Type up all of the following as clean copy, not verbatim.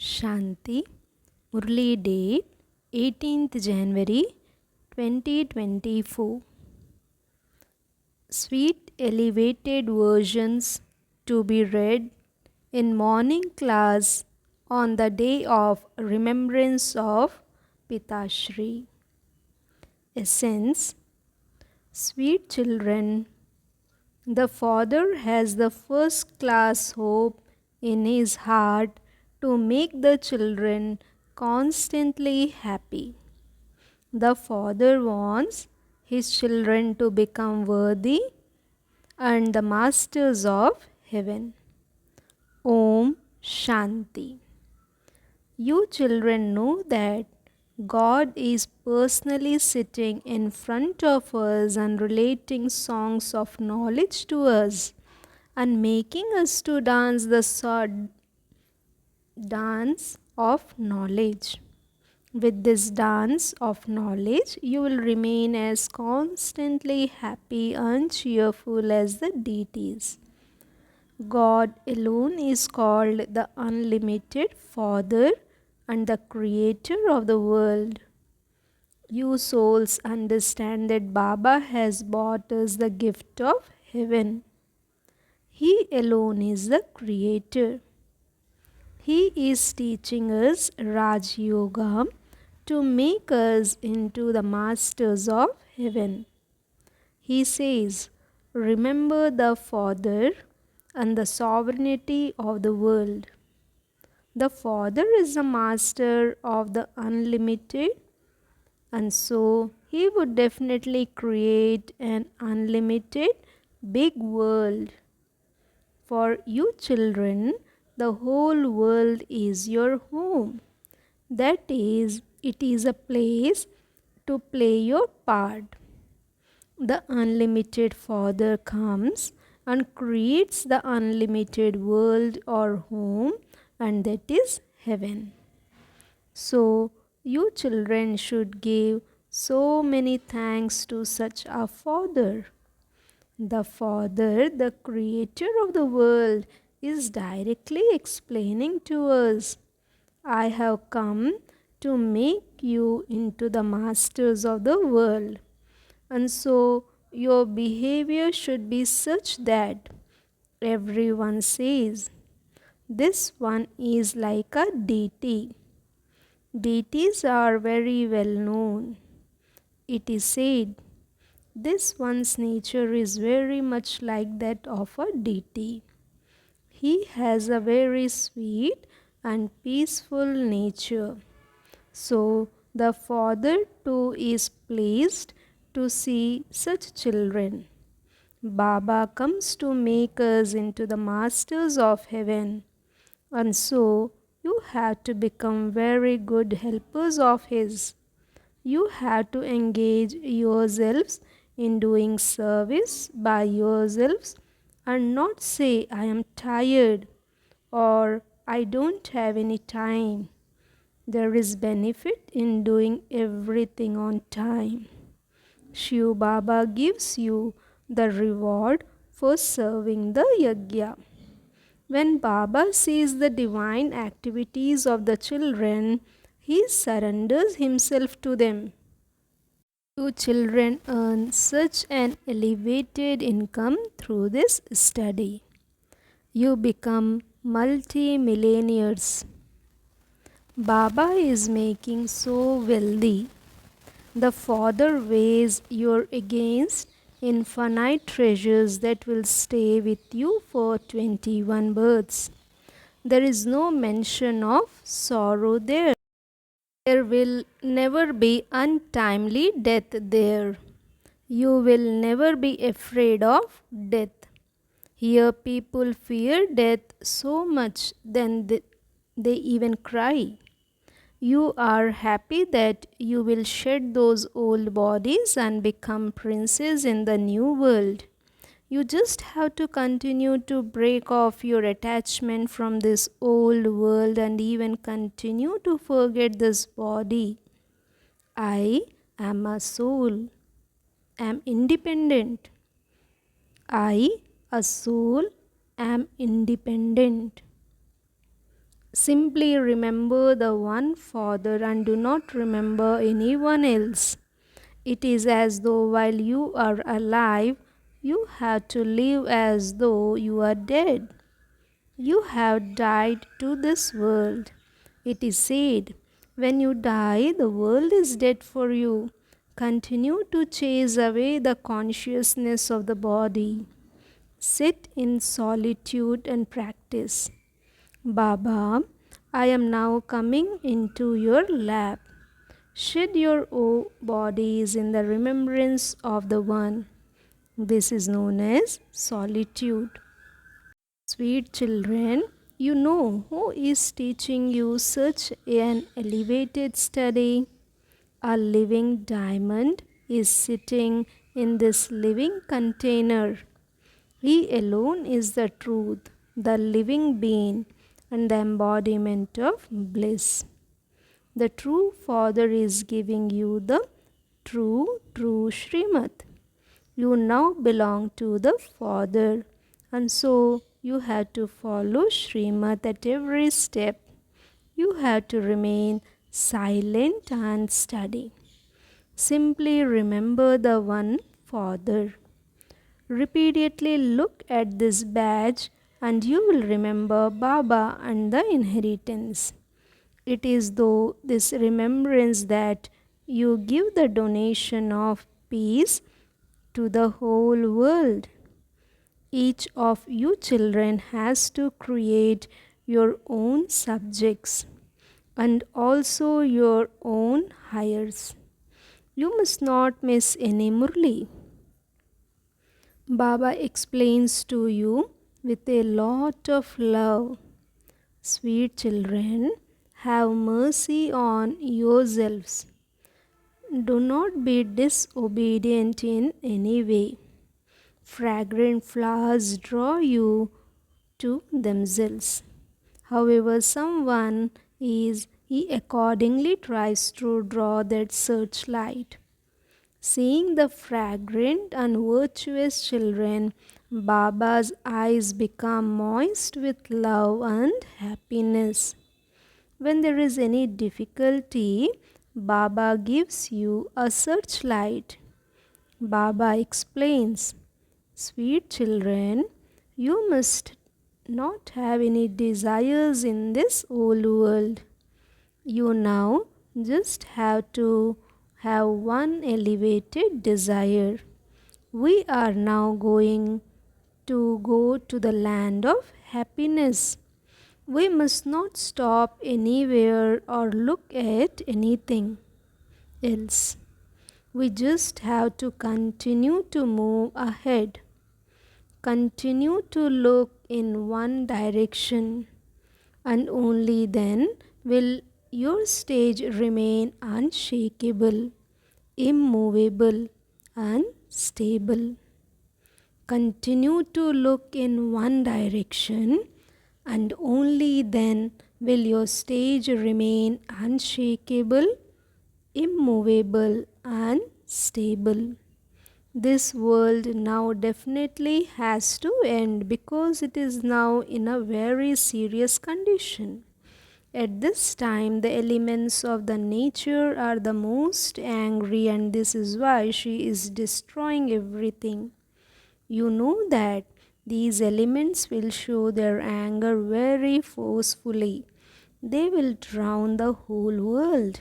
Shanti, Murli date 18th January 2024. Sweet elevated versions to be read in morning class on the day of remembrance of Pitashri. Essence. Sweet children, the Father has the first class hope in his heart to make the children constantly happy. The Father wants his children to become worthy and the masters of heaven. Om Shanti. You children know that God is personally sitting in front of us and relating songs of knowledge to us and making us to dance the dance of knowledge. With this dance of knowledge, you will remain as constantly happy and cheerful as the deities. God alone is called the unlimited Father and the Creator of the world. You souls understand that Baba has bought us the gift of heaven. He alone is the Creator. He is teaching us Raj Yoga to make us into the masters of heaven. He says, remember the Father and the sovereignty of the world. The Father is the master of the unlimited, and so he would definitely create an unlimited big world. For you children, the whole world is your home. That is, it is a place to play your part. The unlimited Father comes and creates the unlimited world or home, and that is heaven. So, you children should give so many thanks to such a Father. The Father, the Creator of the world, is directly explaining to us, I have come to make you into the masters of the world. And so your behavior should be such that everyone says, this one is like a deity. Deities are very well known. It is said, this one's nature is very much like that of a deity. He has a very sweet and peaceful nature. So the Father too is pleased to see such children. Baba comes to make us into the masters of heaven. And so you have to become very good helpers of his. You have to engage yourselves in doing service by yourselves and not say, I am tired or I don't have any time. There is benefit in doing everything on time. Shiv Baba gives you the reward for serving the yajna. When Baba sees the divine activities of the children, he surrenders himself to them. You children earn such an elevated income through this study. You become multi-millionaires. Baba is making so wealthy. The Father weighs your against infinite treasures that will stay with you for 21 births. There is no mention of sorrow there. There will never be untimely death there. You will never be afraid of death. Here people fear death so much that they even cry. You are happy that you will shed those old bodies and become princes in the new world. You just have to continue to break off your attachment from this old world and even continue to forget this body. I am a soul, am independent. I, a soul, am independent. Simply remember the one Father and do not remember anyone else. It is as though while you are alive, you have to live as though you are dead. You have died to this world. It is said, when you die, the world is dead for you. Continue to chase away the consciousness of the body. Sit in solitude and practice. Baba, I am now coming into your lap. Shed your bodies in the remembrance of the One. This is known as solitude. Sweet children, you know who is teaching you such an elevated study? A living diamond is sitting in this living container. He alone is the truth, the living being, and the embodiment of bliss. The true Father is giving you the true Srimad. You now belong to the Father, and so you have to follow Srimad at every step. You have to remain silent and steady. Simply remember the one Father. Repeatedly look at this badge and you will remember Baba and the inheritance. It is through this remembrance that you give the donation of peace to the whole world. Each of you children has to create your own subjects and also your own hires. You must not miss any Murli. Baba explains to you with a lot of love. Sweet children, have mercy on yourselves. Do not be disobedient in any way. Fragrant flowers draw you to themselves. However, someone is, he accordingly tries to draw that searchlight. Seeing the fragrant and virtuous children, Baba's eyes become moist with love and happiness. When there is any difficulty, Baba gives you a searchlight. Baba explains, sweet children, you must not have any desires in this old world. You now just have to have one elevated desire. We are now going to go to the land of happiness. We must not stop anywhere or look at anything else. We just have to continue to move ahead. Continue to look in one direction, and only then will your stage remain unshakable, immovable, and stable. Continue to look in one direction, and only then will your stage remain unshakable, immovable, and stable. This world now definitely has to end because it is now in a very serious condition. At this time, the elements of the nature are the most angry, and this is why she is destroying everything. You know that these elements will show their anger very forcefully. They will drown the whole world.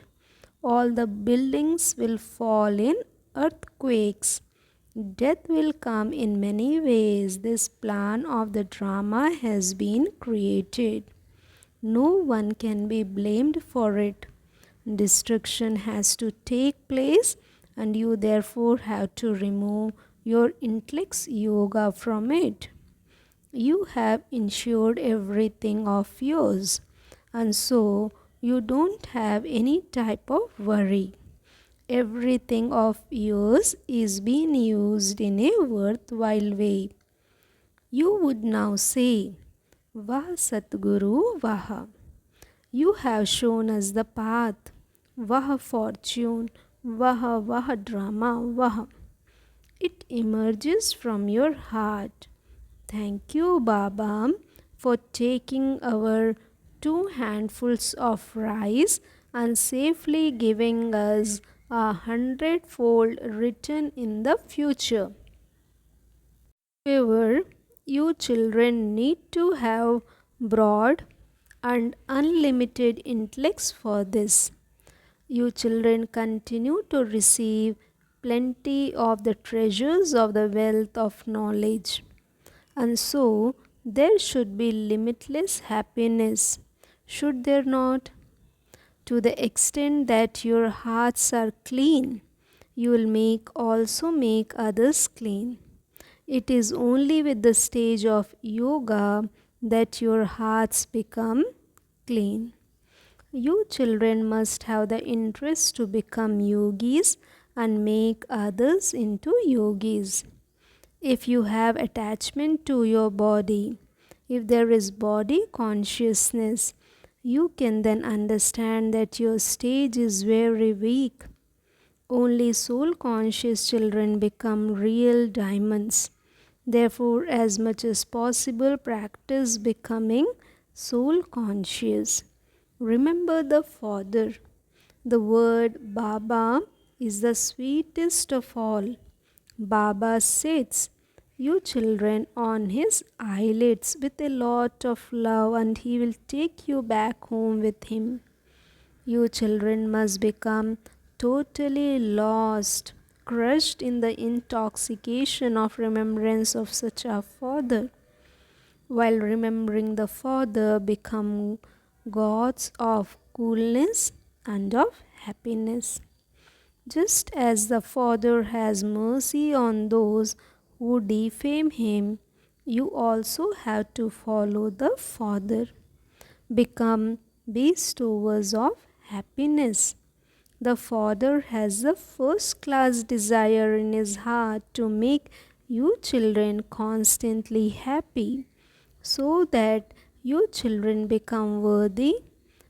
All the buildings will fall in earthquakes. Death will come in many ways. This plan of the drama has been created. No one can be blamed for it. Destruction has to take place, and you therefore have to remove your intellect's yoga from it. You have insured everything of yours, and so you don't have any type of worry. Everything of yours is being used in a worthwhile way. You would now say, Vah Satguru Vaha. You have shown us the path. Vah fortune, Vah drama, Vah. It emerges from your heart. Thank you, Baba, for taking our 2 handfuls of rice and safely giving us 100-fold return in the future. However, you children need to have broad and unlimited intellects for this. You children continue to receive plenty of the treasures of the wealth of knowledge. And so, there should be limitless happiness, should there not? To the extent that your hearts are clean, you will also make others clean. It is only with the stage of yoga that your hearts become clean. You children must have the interest to become yogis and make others into yogis. If you have attachment to your body, if there is body consciousness, you can then understand that your stage is very weak. Only soul conscious children become real diamonds. Therefore, as much as possible, practice becoming soul conscious. Remember the Father. The word Baba is the sweetest of all. Baba sits, you children, on his eyelids with a lot of love, and he will take you back home with him. You children must become totally lost, crushed in the intoxication of remembrance of such a Father. While remembering the Father, become gods of coolness and of happiness. Just as the Father has mercy on those who defame him, you also have to follow the Father. Become bestowers of happiness. The Father has the first class desire in his heart to make you children constantly happy, so that you children become worthy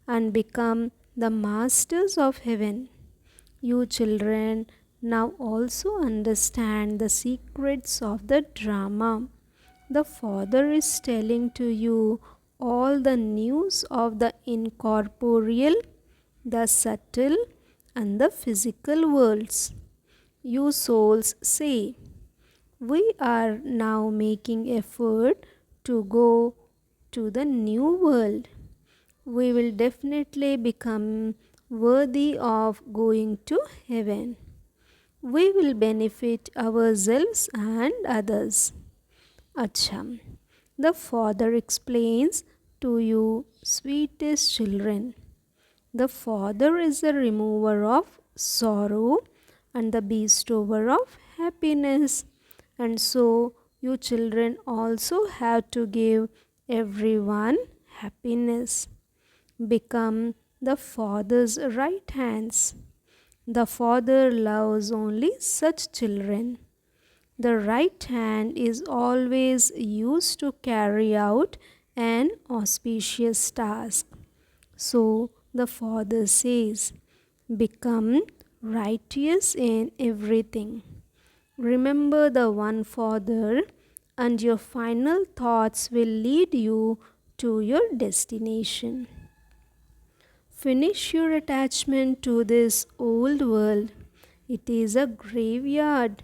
and become the masters of heaven. You children now also understand the secrets of the drama. The Father is telling to you all the news of the incorporeal, the subtle, and the physical worlds. You souls say, we are now making effort to go to the new world. We will definitely become worthy of going to heaven. We will benefit ourselves and others. Acha. The Father explains to you, sweetest children. The Father is the remover of sorrow and the bestower of happiness. And so, you children also have to give everyone happiness. Become the Father's right hands. The Father loves only such children. The right hand is always used to carry out an auspicious task. So the Father says, become righteous in everything. Remember the one Father, and your final thoughts will lead you to your destination. Finish your attachment to this old world. It is a graveyard.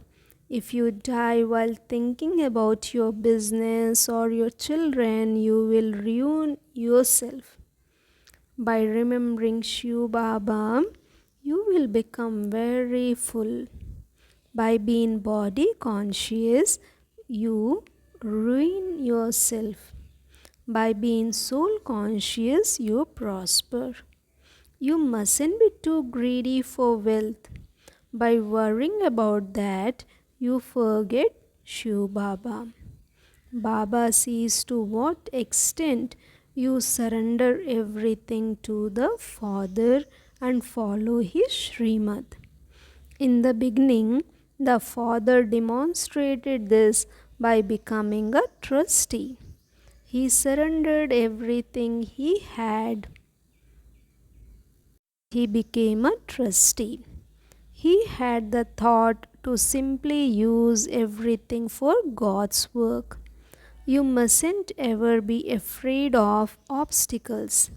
If you die while thinking about your business or your children, you will ruin yourself. By remembering Shiv Baba, you will become very full. By being body conscious, you ruin yourself. By being soul conscious, you prosper. You mustn't be too greedy for wealth. By worrying about that, you forget Shiv Baba. Baba sees to what extent you surrender everything to the Father and follow his Srimad. In the beginning, the Father demonstrated this by becoming a trustee. He surrendered everything he had. He became a trustee. He had the thought to simply use everything for God's work. You mustn't ever be afraid of obstacles.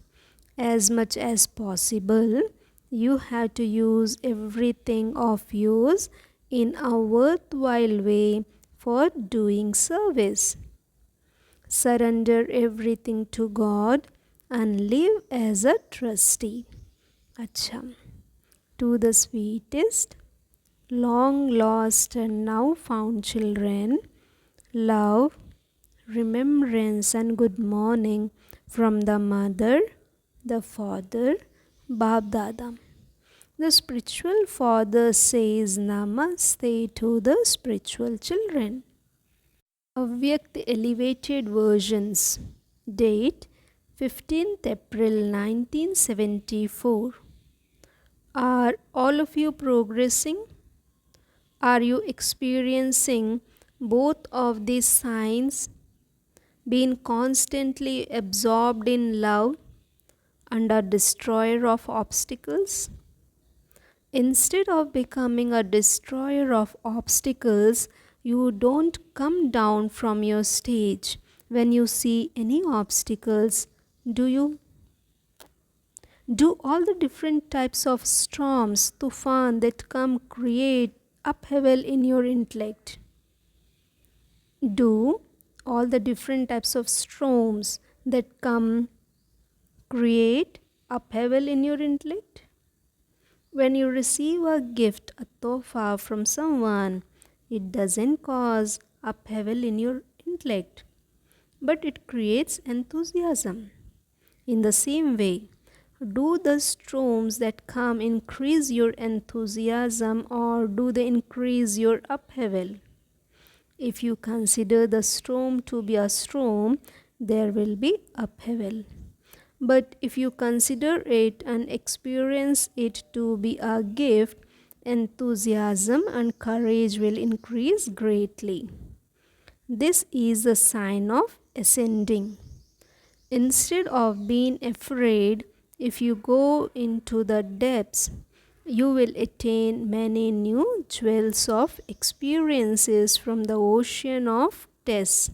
As much as possible, you have to use everything of yours in a worthwhile way for doing service. Surrender everything to God and live as a trustee. Acha. To the sweetest, long lost and now found children, love, remembrance, and good morning from the mother, the father, Bab Dada. The spiritual father says Namaste to the spiritual children. Avyakt Elevated Versions. Date 15th April 1974. Are all of you progressing? Are you experiencing both of these signs? Being constantly absorbed in love and a destroyer of obstacles? Instead of becoming a destroyer of obstacles, you don't come down from your stage when you see any obstacles, do you? Do all the different types of storms, tufan that come create upheaval in your intellect? Do all the different types of storms that come create upheaval in your intellect? When you receive a gift, a tofa from someone, it doesn't cause upheaval in your intellect, but it creates enthusiasm. In the same way, do the storms that come increase your enthusiasm or do they increase your upheaval? If you consider the storm to be a storm, there will be upheaval. But if you consider it and experience it to be a gift, enthusiasm and courage will increase greatly. This is a sign of ascending. Instead of being afraid, if you go into the depths, you will attain many new jewels of experiences from the ocean of tests,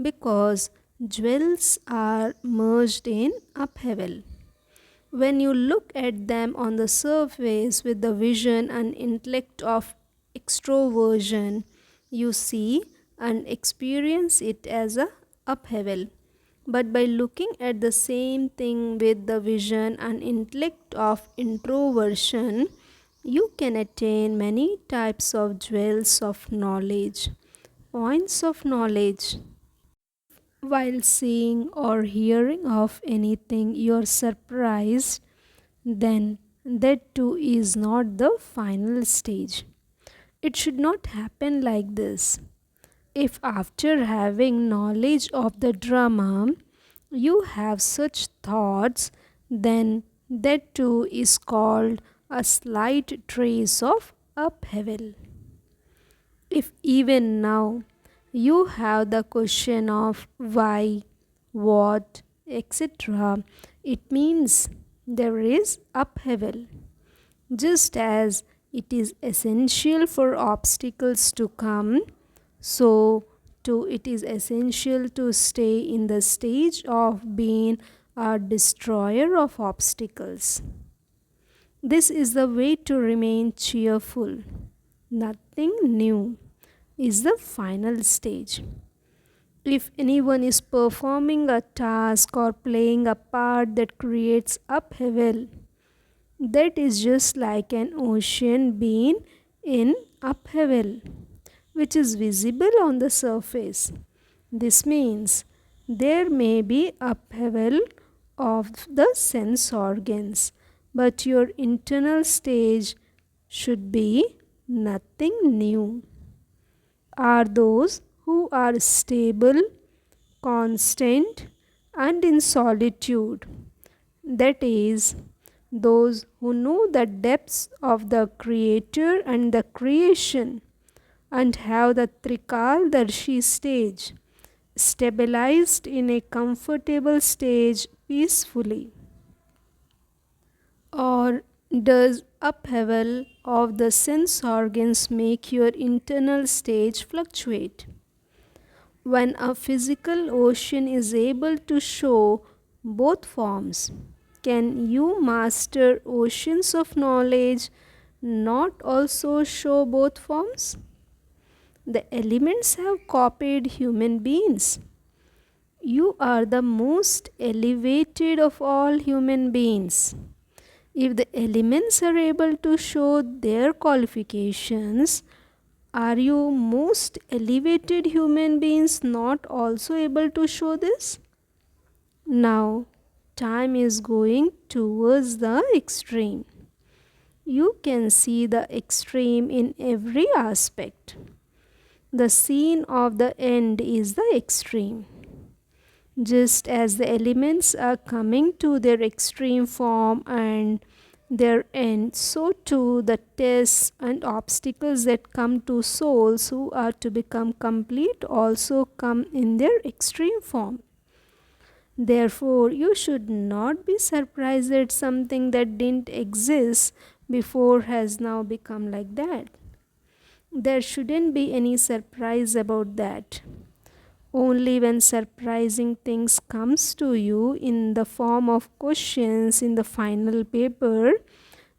because jewels are merged in upheaval. When you look at them on the surface with the vision and intellect of extroversion, you see and experience it as a upheaval. But by looking at the same thing with the vision and intellect of introversion, you can attain many types of jewels of knowledge, points of knowledge. While seeing or hearing of anything you are surprised, then that too is not the final stage. It should not happen like this. If after having knowledge of the drama, you have such thoughts, then that too is called a slight trace of upheaval. If even now you have the question of why, what, etc., it means there is upheaval. Just as it is essential for obstacles to come, so too it is essential to stay in the stage of being a destroyer of obstacles. This is the way to remain cheerful. Nothing new is the final stage. If anyone is performing a task or playing a part that creates upheaval, that is just like an ocean being in upheaval, which is visible on the surface. This means there may be upheaval of the sense organs, but your internal stage should be nothing new. Are those who are stable, constant, and in solitude. That is, those who know the depths of the Creator and the creation and have the Trikaldarshi stage, stabilized in a comfortable stage peacefully. Or does upheaval of the sense organs make your internal stage fluctuate? When a physical ocean is able to show both forms, can you master oceans of knowledge not also show both forms? The elements have copied human beings. You are the most elevated of all human beings. If the elements are able to show their qualifications, are you most elevated human beings not also able to show this? Now, time is going towards the extreme. You can see the extreme in every aspect. The scene of the end is the extreme. Just as the elements are coming to their extreme form and their end, so too the tests and obstacles that come to souls who are to become complete also come in their extreme form. Therefore, you should not be surprised that something that didn't exist before has now become like that. There shouldn't be any surprise about that. Only when surprising things comes to you in the form of questions in the final paper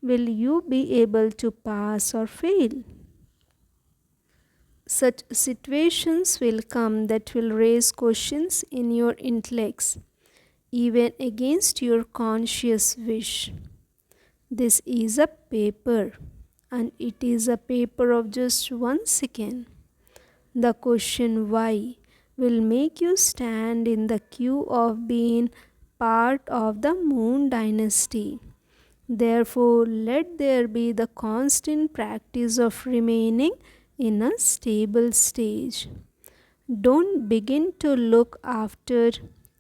will you be able to pass or fail. Such situations will come that will raise questions in your intellects, even against your conscious wish. This is a paper, and it is a paper of just 1 second. The question why will make you stand in the queue of being part of the Moon dynasty. Therefore, let there be the constant practice of remaining in a stable stage. Don't begin to look after,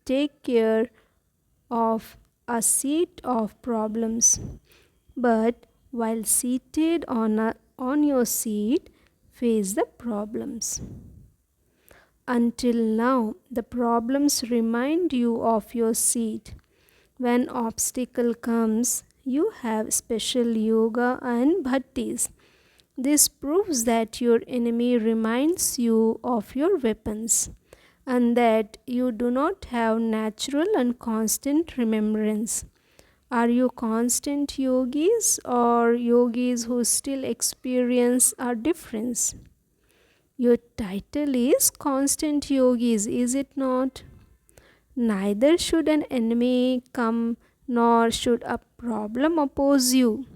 take care of a seat of problems. But while seated on your seat, face the problems. Until now, the problems remind you of your seat. When obstacle comes, you have special yoga and bhattis. This proves that your enemy reminds you of your weapons and that you do not have natural and constant remembrance. Are you constant yogis or yogis who still experience a difference? Your title is constant yogis, is it not? Neither should an enemy come nor should a problem oppose you.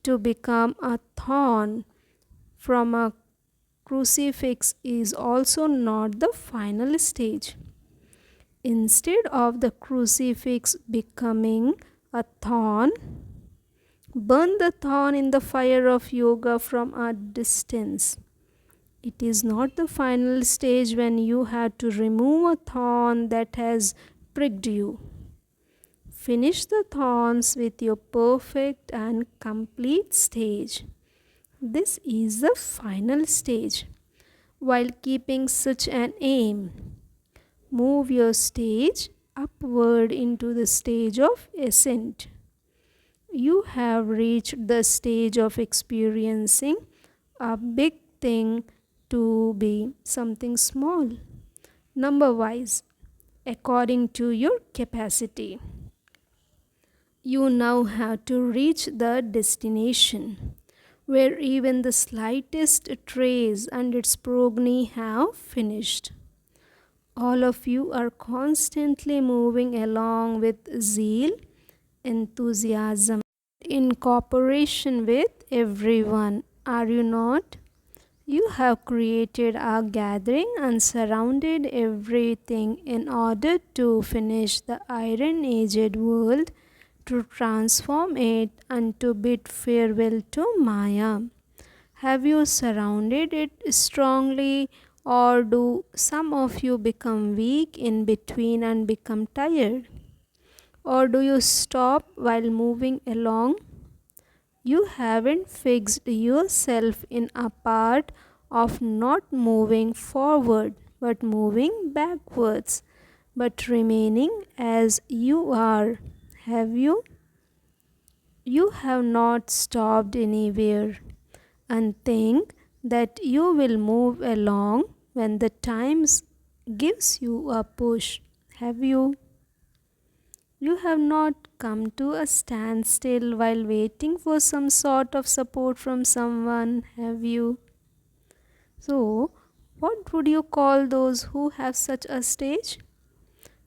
To become a thorn from a crucifix is also not the final stage. Instead of the crucifix becoming a thorn, burn the thorn in the fire of yoga from a distance. It is not the final stage when you have to remove a thorn that has pricked you. Finish the thorns with your perfect and complete stage. This is the final stage. While keeping such an aim, move your stage upward into the stage of ascent. You have reached the stage of experiencing a big thing to be something small, number wise, according to your capacity. You now have to reach the destination where even the slightest trace and its progeny have finished. All of you are constantly moving along with zeal, enthusiasm, in cooperation with everyone, are you not? You have created a gathering and surrounded everything in order to finish the iron-aged world, to transform it and to bid farewell to Maya. Have you surrounded it strongly, or do some of you become weak in between and become tired? Or do you stop while moving along? You haven't fixed yourself in a part of not moving forward but moving backwards, but remaining as you are, have you? You have not stopped anywhere, and think that you will move along when the times gives you a push. Have you? You have not come to a standstill while waiting for some sort of support from someone, have you? So, what would you call those who have such a stage?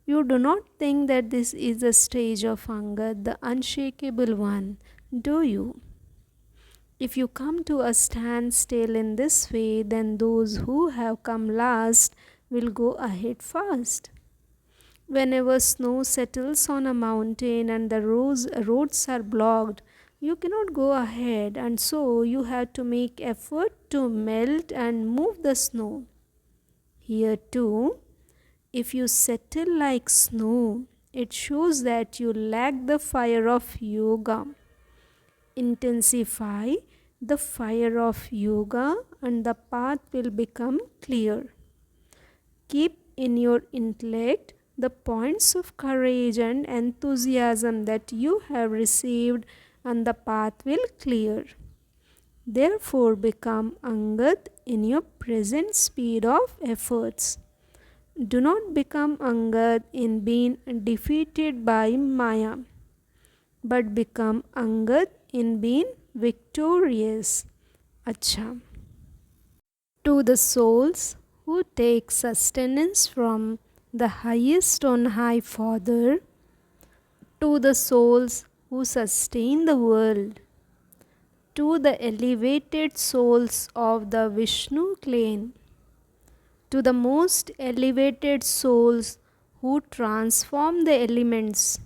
You do not think that this is the stage of hunger, the unshakable one, do you? If you come to a standstill in this way, then those who have come last will go ahead fast. Whenever snow settles on a mountain and the roads are blocked, you cannot go ahead, and so you have to make effort to melt and move the snow. Here too, if you settle like snow, it shows that you lack the fire of yoga. Intensify the fire of yoga and the path will become clear. Keep in your intellect the points of courage and enthusiasm that you have received, and the path will clear. Therefore, become Angad in your present speed of efforts. Do not become Angad in being defeated by Maya, but become Angad in being victorious. Acha. To the souls who take sustenance from the highest on high Father, to the souls who sustain the world, to the elevated souls of the Vishnu clan, to the most elevated souls who transform the elements,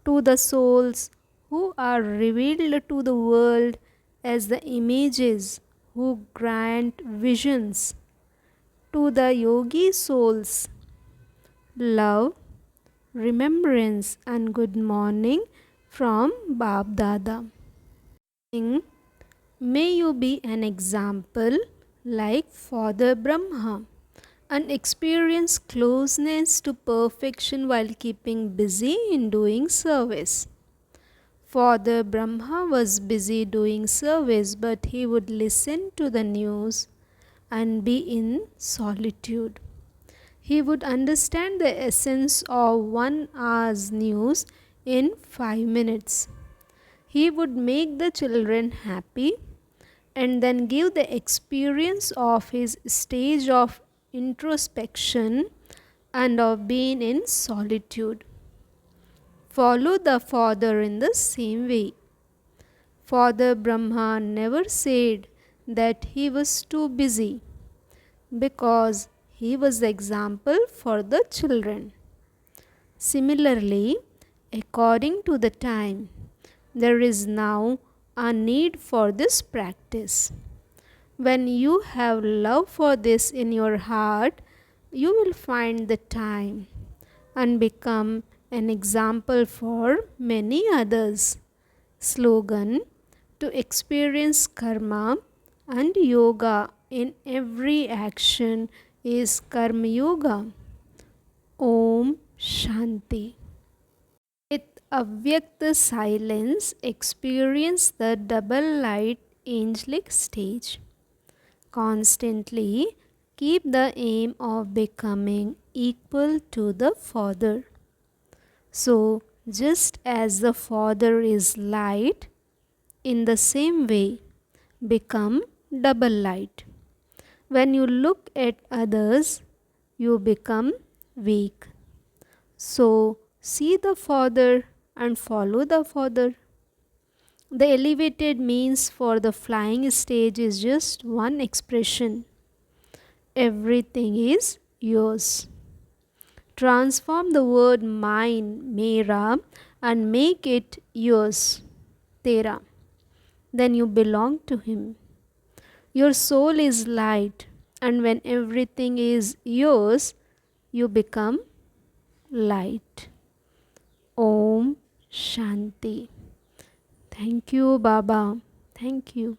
to the souls who are revealed to the world as the images who grant visions, to the yogi souls, love, remembrance and good morning from Bab Dada. May you be an example like Father Brahma and experience closeness to perfection while keeping busy in doing service. Father Brahma was busy doing service, but he would listen to the news and be in solitude. He would understand the essence of 1 hour's news in 5 minutes. He would make the children happy and then give the experience of his stage of introspection and of being in solitude. Follow the Father in the same way. Father Brahma never said that he was too busy, because he was the example for the children. Similarly, according to the time, there is now a need for this practice. When you have love for this in your heart, you will find the time and become an example for many others. Slogan: to experience karma and yoga in every action is Karma Yoga. Om Shanti. With avyakta silence, experience the double light angelic stage. Constantly keep the aim of becoming equal to the Father. So, just as the Father is light, in the same way, become double light. When you look at others, you become weak. So, see the Father and follow the Father. The elevated means for the flying stage is just one expression. Everything is yours. Transform the word mine, Mera, and make it yours, Tera. Then you belong to Him. Your soul is light, and when everything is yours, you become light. Om Shanti. Thank you, Baba. Thank you.